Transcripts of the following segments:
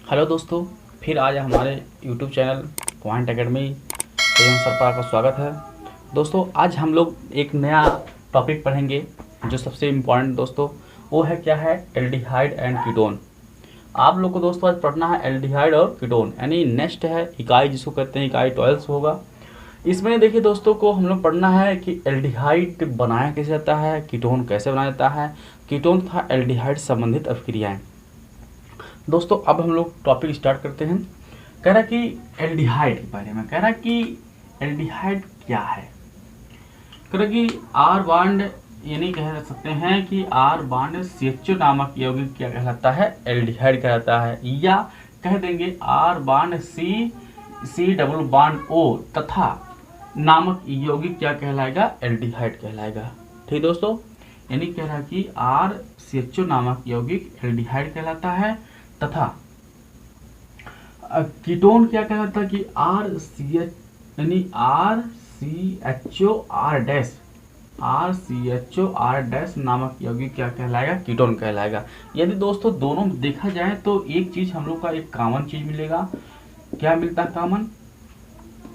Hello दोस्तों, फिर आज हमारे यूट्यूब चैनल पॉइंट एकेडमी एवं सरपार का स्वागत है। दोस्तों, आज हम लोग एक नया टॉपिक पढ़ेंगे जो सबसे इम्पोर्टेंट दोस्तों वो है क्या है एल्डिहाइड एंड कीटोन। आप लोग को दोस्तों आज पढ़ना है एल्डिहाइड और कीटोन, यानी नेक्स्ट है इकाई जिसको कहते हैं इकाई 12 होगा। इसमें देखिए दोस्तों को हम लोग पढ़ना है कि एल्डिहाइड बनाया कैसे जाता है, कीटोन कैसे बनाया जाता है, कीटोन तथा एल्डिहाइड संबंधित अभिक्रियाएँ। दोस्तों अब हम लोग टॉपिक स्टार्ट करते हैं। कह रहा कि एल्डिहाइड के बारे में, कह रहा कि एल्डिहाइड क्या है। कह रहा कि आर बॉन्ड, यानी कह सकते हैं कि आर बॉन्ड CHO नामक यौगिक क्या कहलाता है, एल्डिहाइड कहलाता है। या कह देंगे R bond C double bond O तथा नामक यौगिक क्या कहलाएगा, एल्डिहाइड कहलाएगा। ठीक दोस्तों, यानी कह रहा कि RCHO नामक यौगिक एल्डिहाइड कहलाता है तथा कीटोन क्या कहलाता है कि RCHO नामक यौगिक क्या कहलाएगा, कीटोन कहलाएगा। यदि दोस्तों दोनों देखा जाए तो एक चीज हम लोग का एक कॉमन चीज मिलेगा। क्या मिलता है कॉमन,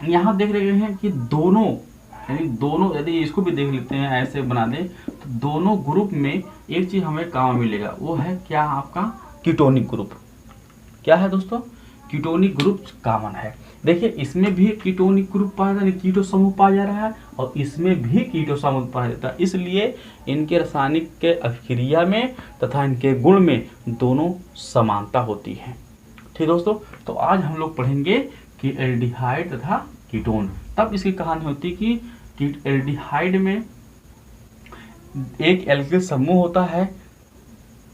यहाँ देख रहे हैं कि दोनों, यानी दोनों, यदि इसको भी देख लेते हैं ऐसे बना दे तो दोनों ग्रुप में एक चीज हमें कॉमन मिलेगा, वो है क्या आपका कीटोनिक ग्रुप। क्या है दोस्तों, कीटोनिक ग्रुप कॉमन है। देखिए इसमें भी कीटोनिक ग्रुप पाया जाता है, कीटो समूह पाया जा रहा है और इसमें भी कीटो समूह पाया जाता है। इसलिए इनके रासायनिक के अभिक्रिया में तथा इनके गुण में दोनों समानता होती है। ठीक दोस्तों, तो आज हम लोग पढ़ेंगे कि एल्डिहाइड तथा कीटोन। तब इसकी कहानी होती है कि एल्डिहाइड में एक एल्किल समूह होता है।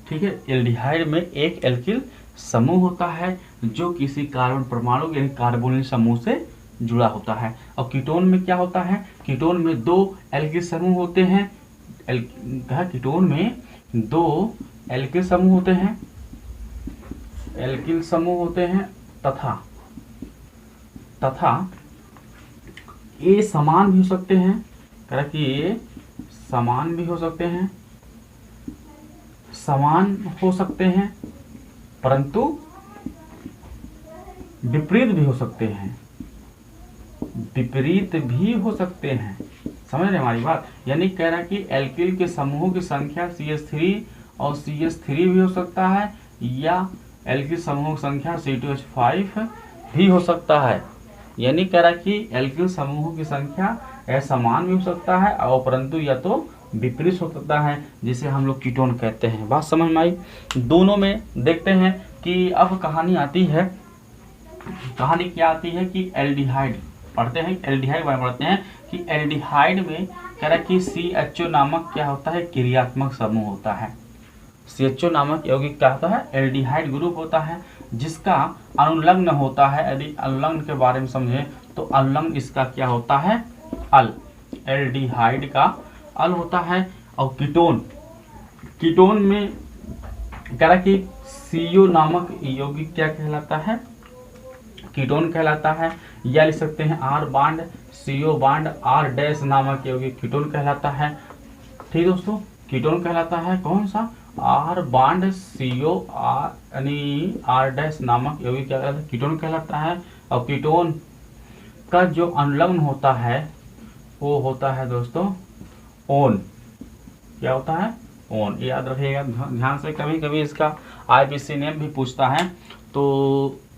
ठीक है, एल्डिहाइड में एक एल्किल समूह होता है जो किसी कार्बन परमाणु यानी कार्बोनिल समूह से जुड़ा होता है। और कीटोन में क्या होता है, कीटोन में दो एल्किल समूह होते हैं। कीटोन में दो एल्किल समूह होते हैं, एल्किल समूह होते हैं तथा ये समान भी हो सकते हैं। कह कि ये समान भी हो सकते हैं, समान हो सकते हैं परंतु विपरीत भी हो सकते हैं, विपरीत भी हो सकते हैं। समझ रहे हमारी बात, यानी कह रहा है कि एल्किल के समूहों की संख्या CH3 और CH3 भी हो सकता है, या एल्किल समूहों की संख्या C2H5 भी हो सकता है। यानी कह रहा है कि एल्किल समूहों की संख्या समान भी हो सकता है और परंतु या तो विपरीत हो सकता है, जिसे हम लोग कीटोन कहते हैं। बात समझ में आई। दोनों में देखते हैं कि अब कहानी आती है, कहानी क्या आती है कि एल्डिहाइड पढ़ते हैं, एल्डिहाइड पढ़ते हैं कि एल्डिहाइड में कह रहा है कि CHO नामक क्या होता है, क्रियात्मक समूह होता है। CHO नामक यौगिक क्या होता है, एल्डिहाइड ग्रुप होता है जिसका अनुलग्न होता है। यदि अनुलग्न के बारे में समझे तो अनुलग्न इसका क्या होता है, अल, एल्डिहाइड का अल होता है। और कीटोन में कह रहा कि CO नामक यौगिक क्या कहलाता है, कीटोन कहलाता है। या लिख सकते हैं R bond CO bond R- नामक यौगिक कीटोन कहलाता है। ठीक दोस्तों, कीटोन कहलाता है कौन सा, R बॉन्ड CO यानी R- नामक यौगिक क्या कहलाता है, कीटोन कहलाता है। और कीटोन का जो अनुलग्न होता है वो होता है दोस्तों ओन। क्या होता है, ओन। याद रखिएगा ध्यान से, कभी कभी इसका IPC नेम भी पूछता है। तो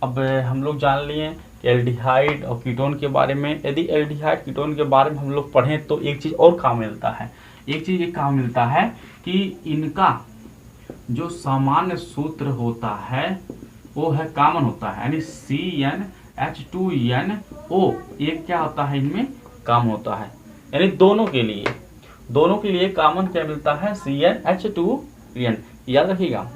अब हम लोग जान लिए कि एल्डिहाइड और कीटोन के बारे में। यदि एल्डिहाइड कीटोन के बारे में हम लोग पढ़ें तो एक चीज़ और काम मिलता है, एक काम मिलता है कि इनका जो सामान्य सूत्र होता है वो है कॉमन होता है, यानी CnH2nO एक क्या होता है, इनमें कॉमन होता है। यानी दोनों के लिए कॉमन क्या मिलता है, CnH2n। याद रखिएगा,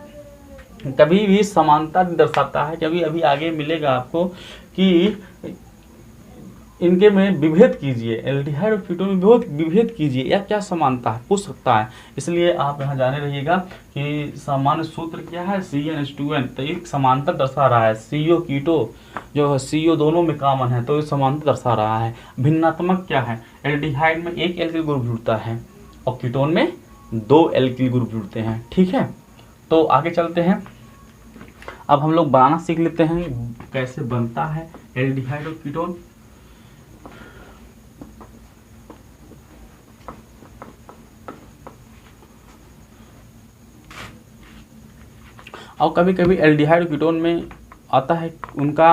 कभी भी समानता दर्शाता है, कभी अभी आगे मिलेगा आपको कि इनके में विभेद कीजिए, एल्डिहाइड और कीटोन में विभेद कीजिए या क्या समानता है, पूछ सकता है। इसलिए आप यहाँ जाने रहिएगा कि सामान्य सूत्र क्या है, CnH2n। तो एक समानता दर्शा रहा है, CO कीटो जो है CO दोनों में कॉमन है तो ये समानता दर्शा रहा है। भिन्नात्मक क्या है, एल्डिहाइड में एक एल्किल ग्रुप जुड़ता है और कीटोन में दो एल्किल ग्रुप जुड़ते हैं। ठीक है, तो आगे चलते हैं। अब हम लोग बनाना सीख लेते हैं कैसे बनता है एल्डिहाइड और कीटोन। और कभी कभी एल्डिहाइड और कीटोन में आता है उनका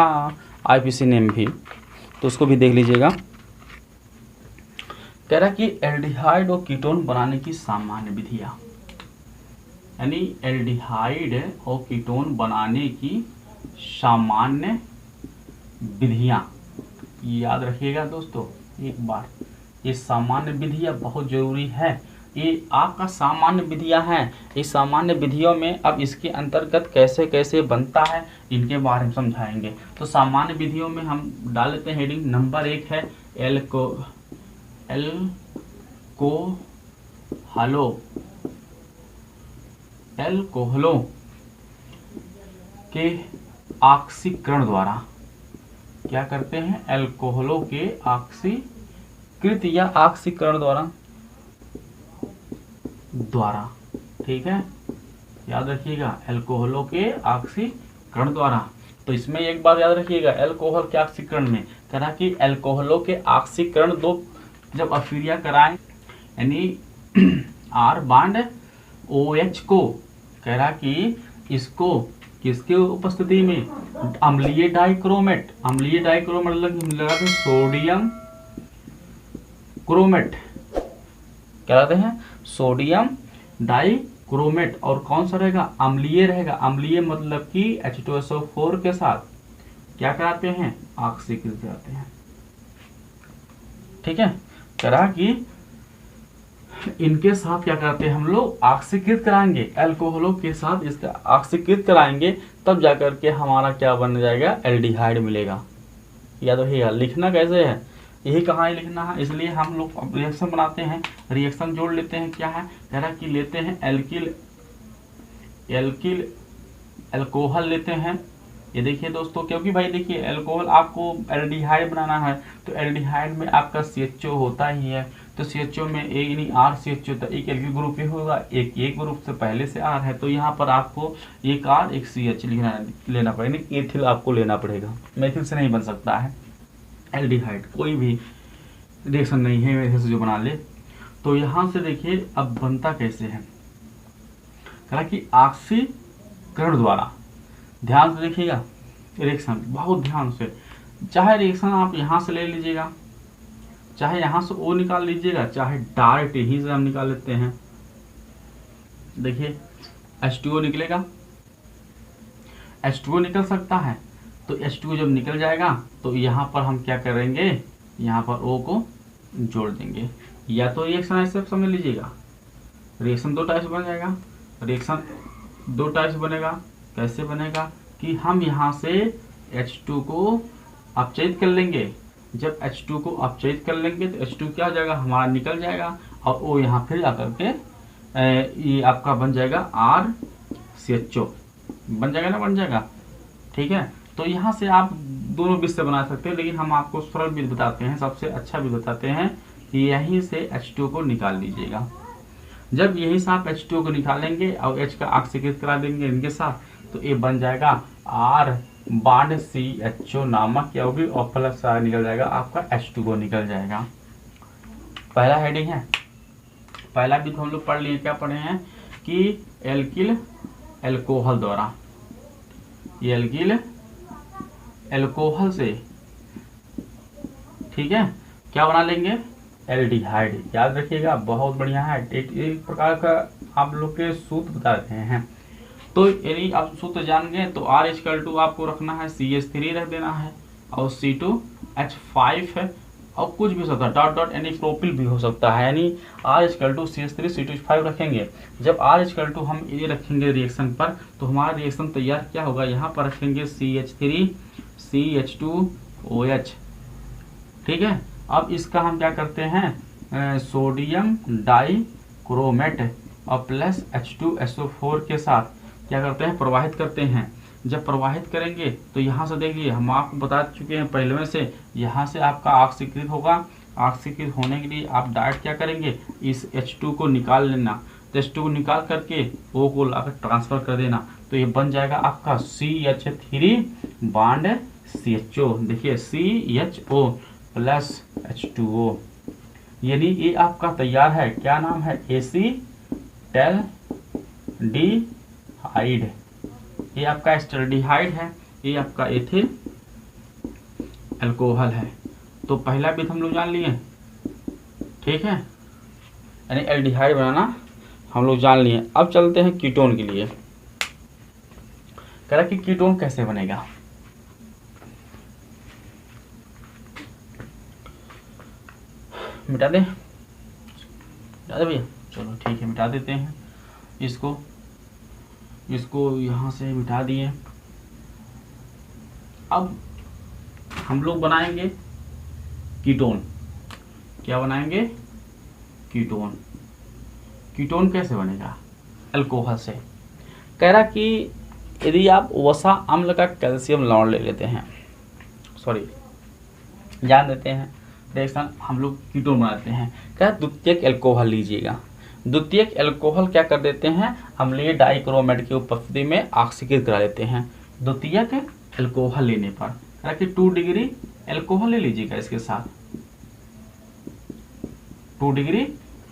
आईपीसी नेम भी, तो उसको भी देख लीजिएगा। कह रहा कि एल्डिहाइड और कीटोन बनाने की सामान्य विधियां, यानी एल्डिहाइड और कीटोन बनाने की सामान्य विधियां, याद रखिएगा दोस्तों एक बार, ये सामान्य विधियां बहुत जरूरी है। ये आपका सामान्य विधियां हैं, इस सामान्य विधियों में अब इसके अंतर्गत कैसे कैसे बनता है इनके बारे में समझाएंगे। तो सामान्य विधियों में हम डाल लेते हैं हेडिंग नंबर 1 है एल्कोहलों के ऑक्सीकरण द्वारा, क्या करते हैं, एल्कोहलों के ऑक्सीकृत या ऑक्सीकरण द्वारा, ठीक है, याद रखिएगा एल्कोहलों के ऑक्सीकरण द्वारा। तो इसमें एक बात याद रखिएगा, एल्कोहल के ऑक्सीकरण में कह रहा कि एल्कोहलों के ऑक्सीकरण दो जब अभिक्रिया कराएं, यानी आर बांड OH को, कह रहा कि इसको किसके उपस्थिति में, अम्लीय डाइक्रोमेट, अम्लीय डाइक्रोमेट लगाते हैं सोडियम क्रोमेट, कहलाते हैं सोडियम डाइक्रोमेट, और कौन सा रहेगा, अम्लीय रहेगा। अम्लीय मतलब कि H2SO4 के साथ क्या कराते हैं, ऑक्सीकृत कराते हैं, ठीक है। करा कि इनके साथ क्या करते हैं हम लोग, ऑक्सीकृत कराएंगे, एल्कोहलों के साथ इसका ऑक्सीकृत कराएंगे, तब जाकर के हमारा क्या बन जाएगा, एल्डिहाइड मिलेगा। याद रखिएगा, लिखना कैसे है, यही कहाँ है लिखना है, इसलिए हम लोग रिएक्शन बनाते हैं, रिएक्शन जोड़ लेते हैं। क्या है, कह रहा कि लेते हैं एल्कोहल लेते हैं। ये देखिए दोस्तों, क्योंकि भाई देखिए एल्कोहल आपको एल्डिहाइड बनाना है, तो एल्डिहाइड में आपका CHO होता ही है, तो CHO में एक यानी RCHO, तो एक एल्किल ग्रुप ही होगा, एक ग्रुप से पहले से R है, तो यहाँ पर आपको एक R एक CH लेना पड़ेगा, एथिल आपको लेना पड़ेगा, मेथिल से नहीं बन सकता है एल्डिहाइड, कोई भी रिएक्शन नहीं है मेथिल से जो बना ले। तो यहाँ से देखिए अब बनता कैसे है, कहा कि ऑक्सीकरण द्वारा, ध्यान से देखिएगा रिएक्शन, बहुत ध्यान से, चाहे रिएक्शन आप यहाँ से ले लीजिएगा, चाहे यहाँ से O निकाल लीजिएगा, चाहे डायरेक्ट यहीं से हम निकाल लेते हैं। देखिए H2O निकलेगा, H2O निकल सकता है, तो H2O जब निकल जाएगा तो यहाँ पर हम क्या करेंगे, यहाँ पर O को जोड़ देंगे, या तो रिएक्शन ऐसे समझ लीजिएगा, रिएक्शन दो टाइप्स बन जाएगा, रिएक्शन दो टाइप्स बनेगा। कैसे बनेगा कि हम यहाँ से H2 को अपचयित कर लेंगे, जब H2 को अपचयित कर लेंगे तो H2 क्या हो जाएगा, हमारा निकल जाएगा, और O यहाँ फिर आकर के ये आपका बन जाएगा RCHO, बन जाएगा ना, बन जाएगा, ठीक है। तो यहाँ से आप दोनों विध से बना सकते हैं, लेकिन हम आपको सरल विध बताते हैं, सबसे अच्छा विध बताते हैं कि यहीं से H2 को निकाल लीजिएगा। जब यहीं से आप H2 को निकालेंगे और H का ऑक्सीकृत करा देंगे इनके साथ, तो ये बन जाएगा R बांड CHO नामक, क्या होगी, और प्लस निकल जाएगा आपका H2O निकल जाएगा। पहला हेडिंग है, पहला विध हम लोग पढ़ लिए, क्या पढ़े हैं कि एल्किल एल्कोहल द्वारा, ये एल्किल एल्कोहल से, ठीक है, क्या बना लेंगे, एल्डिहाइड। याद रखिएगा, बहुत बढ़िया है, एक प्रकार का आप लोग के सूत्र बता रहे हैं। तो यदि आप सूत्र जान गए तो R= आपको रखना है, CH3 रख देना है, और C2H5 है, और कुछ भी हो सकता है, डॉट डॉट यानी प्रोपिल भी हो सकता है, यानी R=CH3 C2H5 रखेंगे। जब R= हम ये रखेंगे रिएक्शन पर, तो हमारा रिएक्शन तैयार क्या होगा, यहाँ पर रखेंगे CH3 CH2OH, ठीक है। अब इसका हम क्या करते हैं, सोडियम डाइक्रोमेट और प्लस H2SO4 के साथ क्या करते हैं, प्रवाहित करते हैं। जब प्रवाहित करेंगे तो यहाँ से देखिए, हम आपको बता चुके हैं पहले में से, यहाँ से आपका ऑक्सीकृत होगा, ऑक्सीकृत होने के लिए आप डायरेक्ट क्या करेंगे, इस H2 को निकाल लेना, तो H2 को निकाल करके O को लाकर ट्रांसफर कर देना, तो ये बन जाएगा आपका CH3 बॉन्ड CHO। देखिए CHO प्लस H2O, यानी ये आपका तैयार है। क्या नाम है? एसीटैल्डिहाइड। ये आपका एस्टैल्डिहाइड है, ये आपका एथिल अल्कोहल है। तो पहला भी हम लोग जान लिए, ठीक है, यानी एल्डिहाइड बनाना हम लोग जान लिए। अब चलते हैं कीटोन के लिए। कह रहा कि कीटोन कैसे बनेगा। मिटा दे भैया, चलो ठीक है, मिटा देते हैं इसको यहाँ से मिटा दिए। अब हम लोग बनाएंगे कीटोन। क्या बनाएंगे? कीटोन। कीटोन कैसे बनेगा? अल्कोहल से। कह रहा कि यदि आप वसा अम्ल का कैल्शियम लवण ले लेते हैं, सॉरी जान देते हैं रिएक्शन हम लोग कीटोन बनाते हैं। क्या? द्वितीयक अल्कोहल लीजिएगा। द्वितीयक अल्कोहल क्या कर देते हैं? अम्लीय डाइक्रोमेट की उपस्थिति में ऑक्सीकृत करा देते हैं। द्वितीयक अल्कोहल लेने पर कि 2 डिग्री अल्कोहल ले लीजिएगा, इसके साथ 2 डिग्री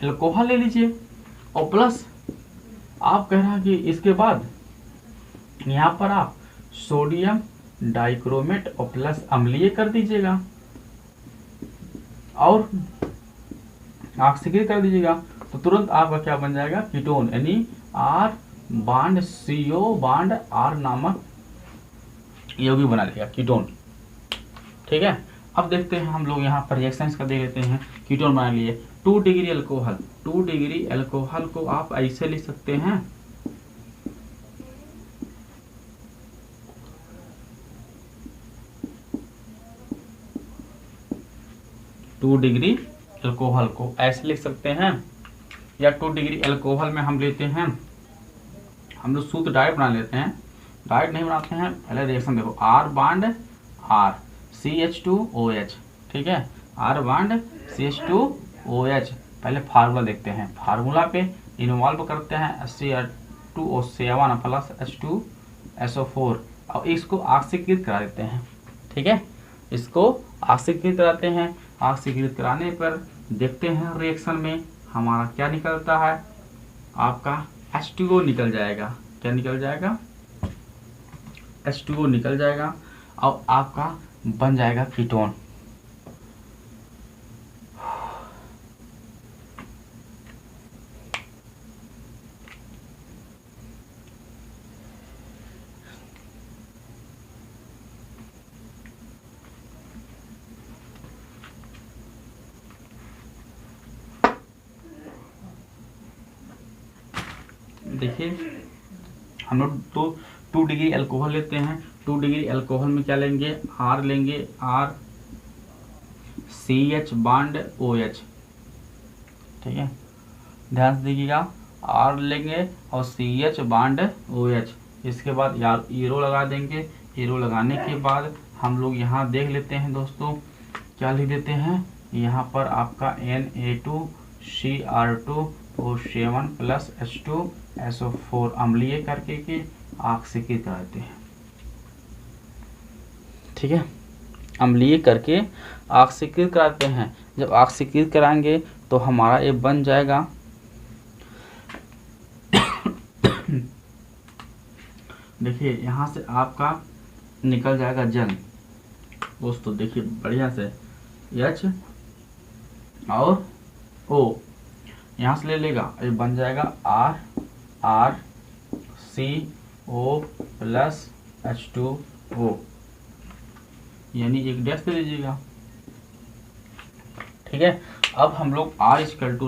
अल्कोहल ले लीजिए, और प्लस आप कह रहा कि इसके बाद यहाँ पर आप सोडियम डाइक्रोमेट और प्लस अम्लीय कर दीजिएगा और ऑक्सीकृत कर दीजिएगा, तो तुरंत आपका क्या बन जाएगा? कीटोन, यानी R bond CO bond R नामक यौगिक बना देगा कीटोन। ठीक है, अब देखते हैं हम लोग यहाँ पर रिएक्शंस का देख लेते हैं। कीटोन बना लिए 2 डिग्री अल्कोहल। 2 डिग्री अल्कोहल को आप ऐसे लिख सकते हैं, टू डिग्री अल्कोहल को ऐसे लिख सकते हैं, या 2 डिग्री अल्कोहल में हम लेते हैं, हम लोग सूत्र डायरेक्ट बना लेते हैं, डायरेक्ट नहीं बनाते हैं। पहले रिएक्शन देखो, R बॉन्ड R CH2OH, ठीक है, R बॉन्ड CH2OH। पहले फार्मूला देखते हैं, फार्मूला पे इन्वॉल्व करते हैं Cr2O7 प्लस H2SO4 और इसको ऑक्सीकृत करा देते हैं। ठीक है, इसको ऑक्सीकृत कराते हैं। ऑक्सीकृत कराने पर देखते हैं रिएक्शन में हमारा क्या निकलता है, आपका H2O निकल जाएगा। क्या निकल जाएगा? H2O निकल जाएगा और आपका बन जाएगा कीटोन। देखिए हम लोग तो 2 डिग्री अल्कोहल लेते हैं। 2 डिग्री अल्कोहल में क्या लेंगे? R लेंगे, R CH बॉन्ड OH। ठीक है, ध्यान से देखिएगा, R लेंगे और CH बॉन्ड OH। इसके बाद यार एरो लगा देंगे। एरो लगाने के बाद हम लोग यहाँ देख लेते हैं दोस्तों, क्या लिख देते हैं यहाँ पर आपका Na2Cr2O7 प्लस H2SO4 अम्लीय करके के ऑक्सीकृत कराते हैं। ठीक है, अम्लीय करके ऑक्सीकृत कराते हैं। जब ऑक्सीकृत कराएंगे तो हमारा ये बन जाएगा देखिए यहाँ से आपका निकल जाएगा जल दोस्तों। देखिए बढ़िया से H और O यहाँ से ले लेगा, ये बन जाएगा RCO प्लस H2O, यानी एक डैश दे दीजिएगा। ठीक है, अब हम लोग R=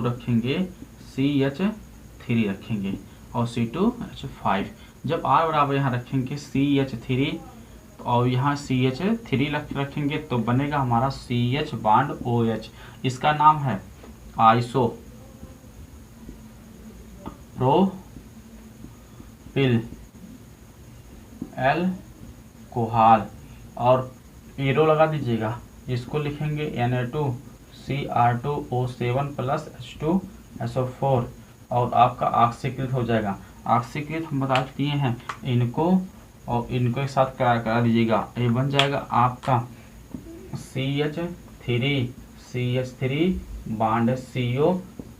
रखेंगे CH3 रखेंगे और C2H5। जब R बराबर यहाँ रखेंगे CH3 और यहाँ CH3 रखेंगे तो बनेगा हमारा CH बॉन्ड OH। इसका नाम है आइसोप्रोपिल अल्कोहल और एरो लगा दीजिएगा। इसको लिखेंगे Na2Cr2O7 प्लस H2SO4 और आपका ऑक्सीकृत हो जाएगा। ऑक्सीकृत हम बता दिए हैं, इनको और इनको एक साथ करा दीजिएगा। ये बन जाएगा आपका CH3 bond CO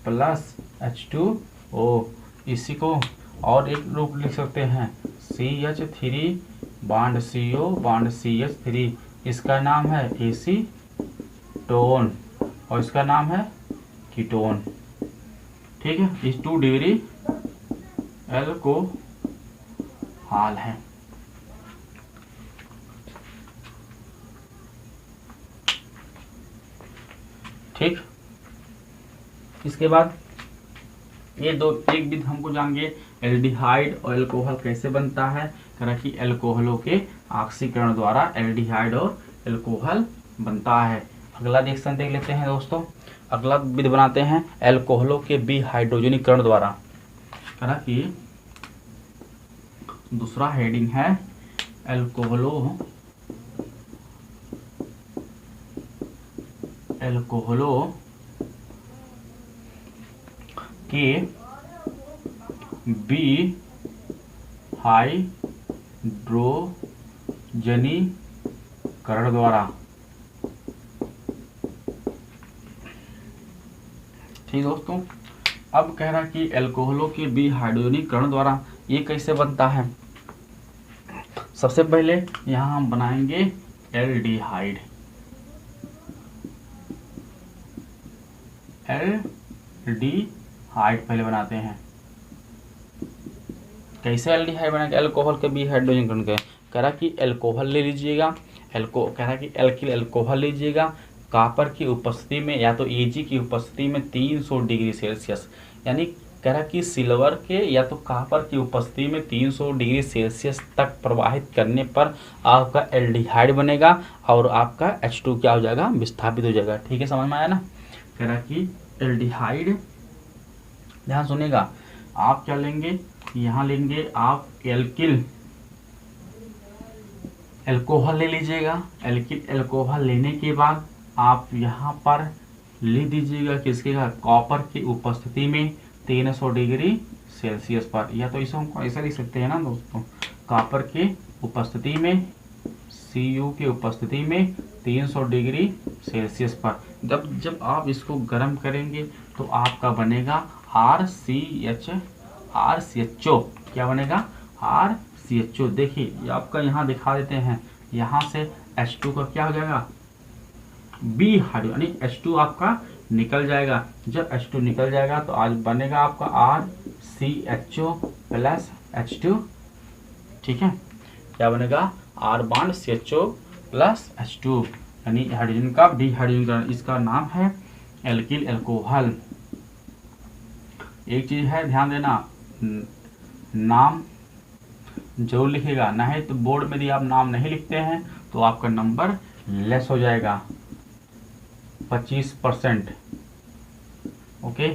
plus H2O। इसी को और एक रूप लिख सकते हैं, CH3 bond CO bond CH3, इसका नाम है एसीटोन और इसका नाम है कीटोन। ठीक है, इस 2 डिग्री एल्कोहल है। ठीक, इसके बाद ये एक विधि हमको जानेंगे एल्डिहाइड और एल्कोहल कैसे बनता है, करा कि एल्कोहलों के ऑक्सीकरण द्वारा एल्डिहाइड और एल्कोहल बनता है। अगला रिएक्शन देख लेते हैं दोस्तों। अगला विधि बनाते हैं एल्कोहलों के हाइड्रोजनीकरण द्वारा, करा कि दूसरा हेडिंग है एल्कोहलों के हाइड्रोजनीकरण द्वारा। ठीक दोस्तों, अब कह रहा कि एल्कोहलों के हाइड्रोजनीकरण द्वारा ये कैसे बनता है। सबसे पहले यहाँ हम बनाएंगे एल्डिहाइड। एल्डिहाइड पहले बनाते हैं। कैसे एल्डिहाइड बनाएंगे एल्कोहल के हाइड्रोजनीकरण के, कह रहा कि एल्कोहल ले लीजिएगा, कह रहा कि एल्किल एल्कोहल लीजिएगा, कॉपर की उपस्थिति में या तो Ag की उपस्थिति में 300 डिग्री सेल्सियस, यानी कह रहा कि सिल्वर के या तो कॉपर की उपस्थिति में 300 डिग्री सेल्सियस तक प्रवाहित करने पर आपका एल्डिहाइड बनेगा और आपका H2 क्या हो जाएगा, विस्थापित हो जाएगा। ठीक है, समझ में आया ना। कह रहा कि एल्डिहाइड, ध्यान सुनेगा, आप क्या लेंगे, यहाँ लेंगे आप एल्किल एल्कोहल ले लीजिएगा। एल्किल एल्कोहल लेने के बाद आप यहाँ पर लिख दीजिएगा किसके का, कॉपर की उपस्थिति में 300 डिग्री सेल्सियस पर, या तो इसे हम ऐसा लिख सकते हैं ना दोस्तों, कॉपर की उपस्थिति में Cu की उपस्थिति में 300 डिग्री सेल्सियस पर। जब आप इसको गर्म करेंगे तो आपका बनेगा RCHO। क्या बनेगा, RCHO। देखिए ये आपका यहाँ दिखा देते हैं, यहाँ से H2 का क्या हो जाएगा, B हाइड्रो, यानी H2 आपका निकल जाएगा। जब H2 निकल जाएगा तो आज बनेगा आपका RCHO प्लस H2। ठीक है, क्या बनेगा, R bond CHO plus H2, यानी हाइड्रोजन का हाइड्रोजनीकरण। इसका नाम है एल्किल एल्कोहल। एक चीज है ध्यान देना, नाम जरूर लिखेगा, नहीं तो बोर्ड में यदि आप नाम नहीं लिखते हैं तो आपका नंबर लेस हो जाएगा 25%। ओके,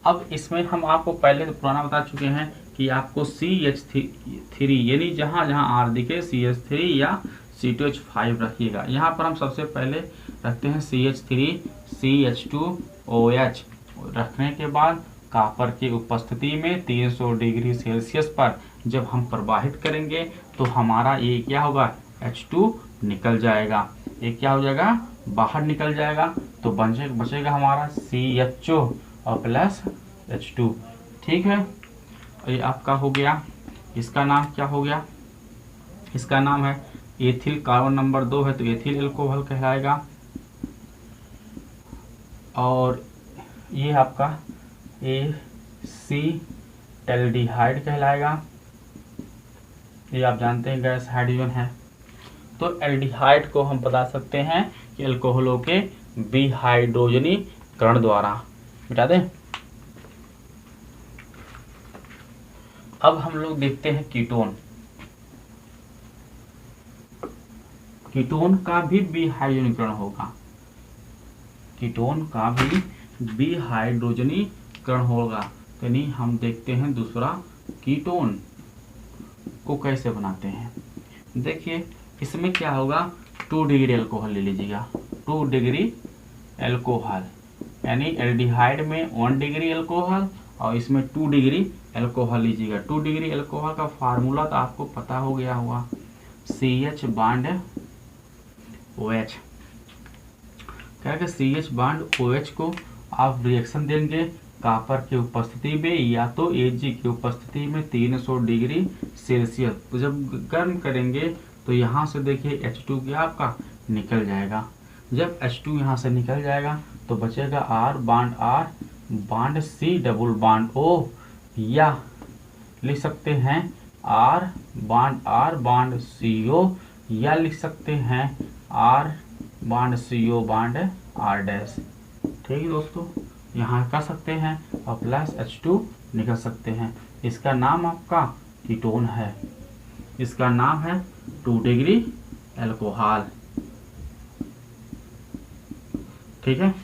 अब इसमें हम आपको पहले तो पुराना बता चुके हैं कि आपको CH3 यानी जहाँ जहाँ R दिखे CH3 या C2H5 रखिएगा। यहाँ पर हम सबसे पहले रखते हैं CH3 CH2OH। रखने के बाद कॉपर की उपस्थिति में 300 डिग्री सेल्सियस पर जब हम प्रवाहित करेंगे तो हमारा ये क्या होगा, H2 निकल जाएगा। ये क्या हो जाएगा, बाहर निकल जाएगा, तो बचेगा हमारा CHO और प्लस H2। ठीक है, ये आपका हो गया। इसका नाम क्या हो गया, इसका नाम है एथिल, कार्बन नंबर 2 है तो एथिल एल्कोहल कहलाएगा। और ये आपका एसीटल्डिहाइड कहलाएगा। ये आप जानते हैं गैस हाइड्रोजन है। तो एल्डिहाइड को हम बता सकते हैं कि एल्कोहलों के हाइड्रोजनीकरण द्वारा। मिटा दें। अब हम लोग देखते हैं कीटोन। कीटोन का भी हाइड्रोजनीकरण होगा, कीटोन का भी हाइड्रोजनीकरण होगा। यानी हम देखते हैं दूसरा कीटोन को कैसे बनाते हैं। देखिए इसमें क्या होगा, 2 डिग्री अल्कोहल ले लीजिएगा, 2 डिग्री अल्कोहल, यानी एल्डिहाइड में 1 डिग्री अल्कोहल और इसमें 2 डिग्री एल्कोहल लीजिएगा। 2 डिग्री एल्कोहल का फार्मूला तो आपको पता हो गया होगा, CH बांड OH। क्या कि CH बांड OH को आप रिएक्शन देंगे कॉपर की उपस्थिति में या तो Ag की उपस्थिति में 300 डिग्री सेल्सियस। तो जब गर्म करेंगे तो यहाँ से देखिए H2 क्या आपका निकल जाएगा। जब H2 यहाँ से निकल जाएगा तो बचेगा R bond C double bond O, या लिख सकते हैं R बांड CO, या लिख सकते हैं R bond CO bond R dash. ठीक है दोस्तों, यहाँ कर सकते हैं और प्लस H2 निकल सकते हैं। इसका नाम आपका कीटोन है, इसका नाम है 2 डिग्री एल्कोहल। ठीक है,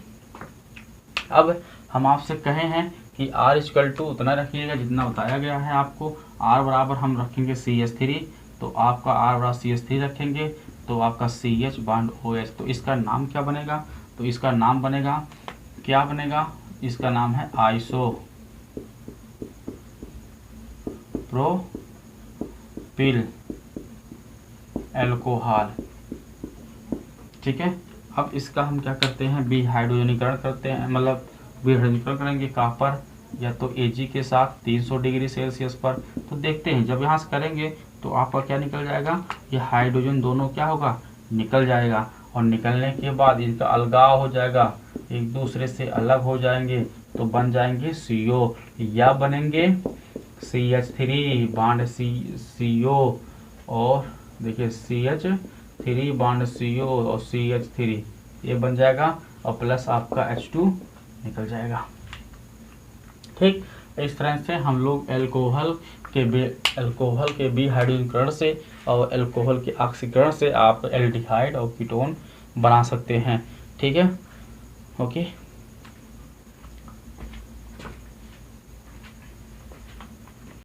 अब हम आपसे कहे हैं कि R इक्वल टू उतना रखिएगा जितना बताया गया है आपको। R बराबर हम रखेंगे CH3, तो आपका R बराबर CH3 रखेंगे तो आपका CH बांड OH। तो इसका नाम क्या बनेगा, तो इसका नाम बनेगा, क्या बनेगा, इसका नाम है आइसोप्रोपिल एल्कोहल। ठीक है, अब इसका हम क्या करते हैं, विहाइड्रोजनीकरण करते हैं, मतलब विहाइड्रोजनीकरण करेंगे कॉपर या तो Ag के साथ 300 डिग्री सेल्सियस पर। तो देखते हैं जब यहाँ से करेंगे तो आपका क्या निकल जाएगा, ये हाइड्रोजन दोनों क्या होगा, निकल जाएगा, और निकलने के बाद इनका अलगाव हो जाएगा, एक दूसरे से अलग हो जाएंगे तो बन जाएंगे CO, या बनेंगे CH3 बांड CO, और देखिए CH3 बांड CO और CH3 ये बन जाएगा, और प्लस आपका H2 निकल जाएगा। ठीक, इस तरह से हम लोग एल्कोहल के विहाइड्रोजनीकरण से और एल्कोहल के ऑक्सीकरण से आप एल्डिहाइड और कीटोन बना सकते हैं। ठीक है, ओके।